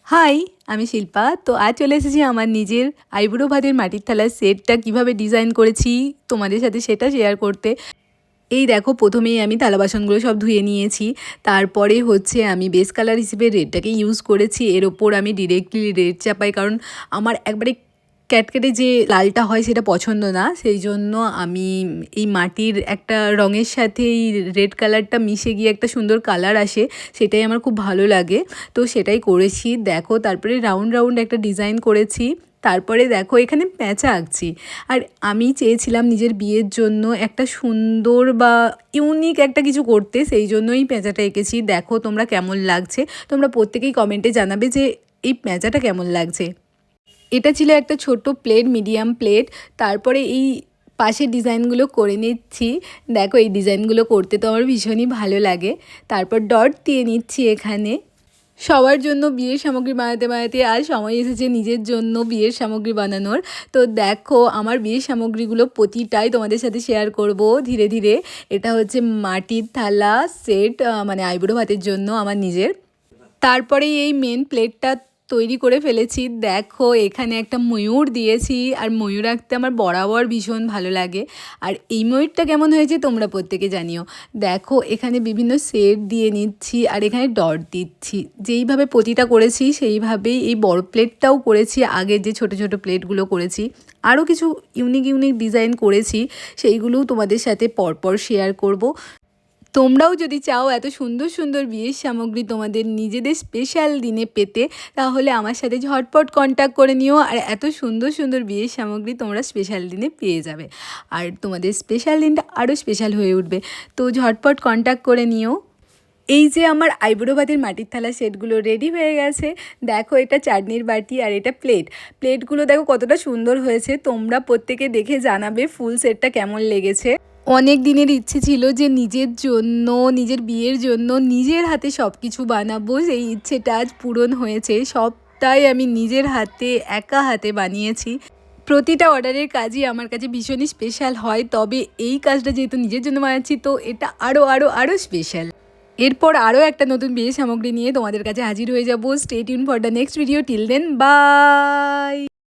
High, আমি শিল্পা। তো আজ চলে এসেছি আমার নিজের আইবুড়ো ভাতের মাটির থালার সেটটা কিভাবে ডিজাইন করেছি তোমাদের সাথে সেটা শেয়ার করতে। এই দেখো, প্রথমেই আমি থালা বাসনগুলো সব ধুয়ে নিয়েছি। তারপরে হচ্ছে আমি বেস কালার হিসেবে রেডটাকে ইউজ করেছি। এর ওপর আমি ডিরেক্টলি রেড চাপাই, কারণ আমার একবারে ক্যাটকেটে যে লালটা হয় সেটা পছন্দ না। সেই জন্য আমি এই মাটির একটা রঙের সাথে এই রেড কালারটা মিশে গিয়ে একটা সুন্দর কালার আসে, সেটাই আমার খুব ভালো লাগে। তো সেটাই করেছি। দেখো, তারপরে রাউন্ড রাউন্ড একটা ডিজাইন করেছি। তারপরে দেখো, এখানে প্যাঁচা আঁকছি। আর আমি চেয়েছিলাম নিজের বিয়ের জন্য একটা সুন্দর বা ইউনিক একটা কিছু করতে, সেই জন্যই প্যাঁচাটা এঁকেছি। দেখো তোমরা কেমন লাগছে, তোমরা প্রত্যেকেই কমেন্টে জানাবে যে এই প্যাঁচাটা কেমন লাগছে। এটা ছিল একটা ছোট প্লেট, মিডিয়াম প্লেট। তারপরে এই পাশের ডিজাইনগুলো করে নিচ্ছি। দেখো, এই ডিজাইনগুলো করতে তো আমার ভীষণই ভালো লাগে। তারপর ডট দিয়ে নিচ্ছি এখানে। সবার জন্য বিয়ের সামগ্রী বানাতে বানাতে আজ সময় এসেছে নিজের জন্য বিয়ের সামগ্রী বানানোর। তো দেখো, আমার বিয়ের সামগ্রীগুলো প্রতিটাই তোমাদের সাথে শেয়ার করব ধীরে ধীরে। এটা হচ্ছে মাটির থালা সেট, মানে আইবুড়ো ভাতের জন্য আমার নিজের। তারপরে এই মেন প্লেটটা তৈরি করে ফেলেছি। দেখো, এখানে একটা ময়ূর দিয়েছি, আর ময়ূর আঁকতে আমার বরাবর ভীষণ ভালো লাগে। আর এই ময়ূরটা কেমন হয়েছে তোমরা প্রত্যেকে জানিও। দেখো, এখানে বিভিন্ন শেড দিয়ে নিচ্ছি, আর এখানে ডট দিচ্ছি। যেইভাবে প্রতিটা করেছি সেইভাবেই এই বড় প্লেটটাও করেছি, আগের যে ছোট ছোট প্লেটগুলো করেছি। আরও কিছু ইউনিক ইউনিক ডিজাইন করেছি, সেইগুলোও তোমাদের সাথে পরপর শেয়ার করব। তোমরাও যদি চাও এত সুন্দর সুন্দর বিয়ের সামগ্রী তোমাদের নিজেদের স্পেশাল দিনে পেতে, তাহলে আমার সাথে ঝটপট কন্ট্যাক্ট করে নিও। আর এত সুন্দর সুন্দর বিয়ের সামগ্রী তোমরা স্পেশাল দিনে পেয়ে যাবে, আর তোমাদের স্পেশাল দিনটা আরও স্পেশাল হয়ে উঠবে। তো ঝটপট কন্ট্যাক্ট করে নিও। এই যে আমার আইবুড়ো ভাতের মাটির থালা সেটগুলো রেডি হয়ে গেছে। দেখো, এটা চাটনির বাটি আর এটা প্লেটগুলো দেখো কতটা সুন্দর হয়েছে। তোমরা প্রত্যেকে দেখে জানাবে ফুল সেটটা কেমন লেগেছে। অনেক দিনের ইচ্ছে ছিল যে নিজের জন্য, নিজের বিয়ের জন্য নিজের হাতে সব কিছু বানাবো। সেই ইচ্ছেটা আজ পূরণ হয়েছে। সবটাই আমি নিজের হাতে একা হাতে বানিয়েছি। প্রতিটা অর্ডারের কাজই আমার কাছে ভীষণই স্পেশাল হয়, তবে এই কাজটা যেহেতু নিজের জন্য বানাচ্ছি তো এটা আরও আরও আরও স্পেশাল। এরপর আরও একটা নতুন বিয়ের সামগ্রী নিয়ে তোমাদের কাছে হাজির হয়ে যাব। Stay tuned for the next video. Till then, by.